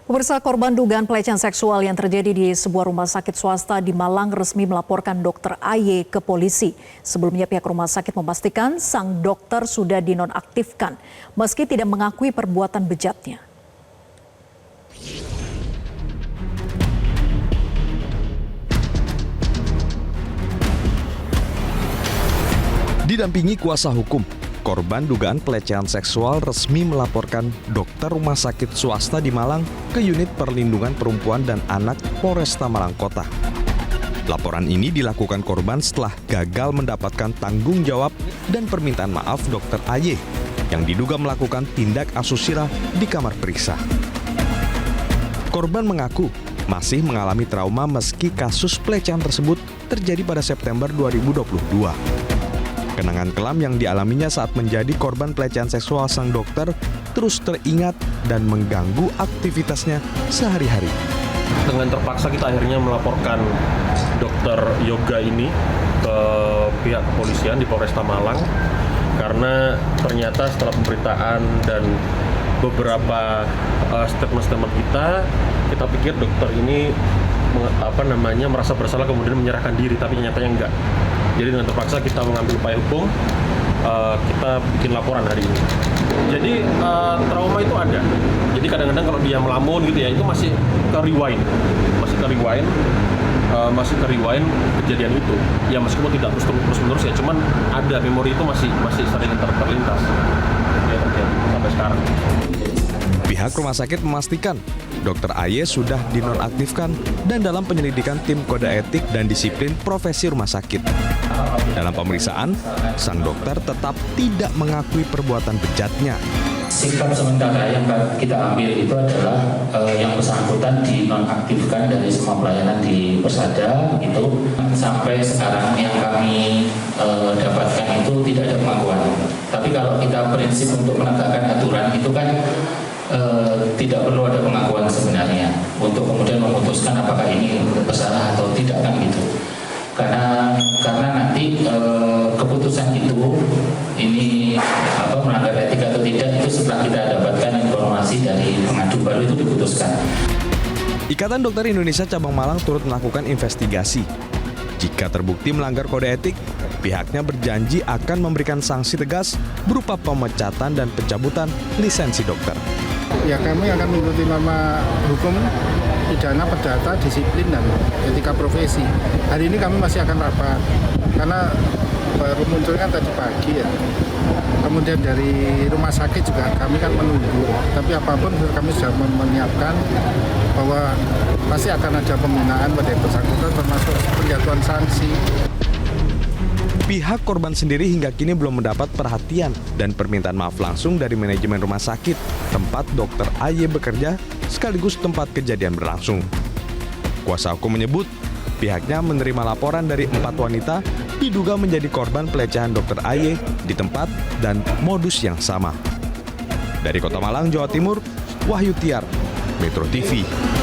Pemirsa, korban dugaan pelecehan seksual yang terjadi di sebuah rumah sakit swasta di Malang resmi melaporkan Dr. AY ke polisi. Sebelumnya pihak rumah sakit memastikan sang dokter sudah dinonaktifkan meski tidak mengakui perbuatan bejatnya. Didampingi kuasa hukum, korban dugaan pelecehan seksual resmi melaporkan dokter rumah sakit swasta di Malang ke Unit Perlindungan Perempuan dan Anak Polresta Malang Kota. Laporan ini dilakukan korban setelah gagal mendapatkan tanggung jawab dan permintaan maaf Dr. AY yang diduga melakukan tindak asusila di kamar periksa. Korban mengaku masih mengalami trauma meski kasus pelecehan tersebut terjadi pada September 2022. Kenangan kelam yang dialaminya saat menjadi korban pelecehan seksual sang dokter terus teringat dan mengganggu aktivitasnya sehari-hari. Dengan terpaksa kita akhirnya melaporkan dokter yoga ini ke pihak kepolisian di Polresta Malang karena ternyata setelah pemberitaan dan beberapa statement-statement kita pikir dokter ini merasa bersalah kemudian menyerahkan diri, tapi nyatanya enggak. Jadi dengan terpaksa kita mengambil upaya hukum, kita bikin laporan hari ini. Jadi trauma itu ada. Jadi kadang-kadang kalau dia melamun gitu ya, itu masih ke rewind kejadian itu. Ya meskipun tidak terus-menerus ya, cuman ada memori itu masih sering terlintas. Ya terjadi sampai sekarang. Pihak rumah sakit memastikan Dr. AY sudah dinonaktifkan dan dalam penyelidikan tim kode etik dan disiplin profesi rumah sakit. Dalam pemeriksaan, sang dokter tetap tidak mengakui perbuatan bejatnya. Sikap sementara yang kita ambil itu adalah yang bersangkutan dinonaktifkan dari semua pelayanan di Persada itu. Sampai sekarang yang kami dapatkan itu tidak ada pengakuan. Tapi kalau kita prinsip untuk menegakkan aturan itu kan tidak perlu ada pengakuan sebenarnya untuk kemudian memutuskan apakah ini bersalah atau tidak kan gitu. Karena nanti keputusan itu ini melanggar etik atau tidak itu setelah kita dapatkan informasi dari pengadu baru itu diputuskan. Ikatan Dokter Indonesia Cabang Malang turut melakukan investigasi. Jika terbukti melanggar kode etik, pihaknya berjanji akan memberikan sanksi tegas berupa pemecatan dan pencabutan lisensi dokter. Ya, kami akan mengikuti norma hukum pidana perdata, disiplin, dan etika profesi. Hari ini kami masih akan rapat, karena baru muncul kan tadi pagi ya. Kemudian dari rumah sakit juga kami kan menunggu. Tapi apapun kami sudah menyiapkan bahwa pasti akan ada pembinaan pada yang bersangkutan termasuk penjatuhan sanksi. Pihak korban sendiri hingga kini belum mendapat perhatian dan permintaan maaf langsung dari manajemen rumah sakit tempat Dr. AY bekerja sekaligus tempat kejadian berlangsung. Kuasa hukum menyebut pihaknya menerima laporan dari 4 wanita diduga menjadi korban pelecehan Dr. AY di tempat dan modus yang sama. Dari Kota Malang, Jawa Timur, Wahyu Tiar, Metro TV.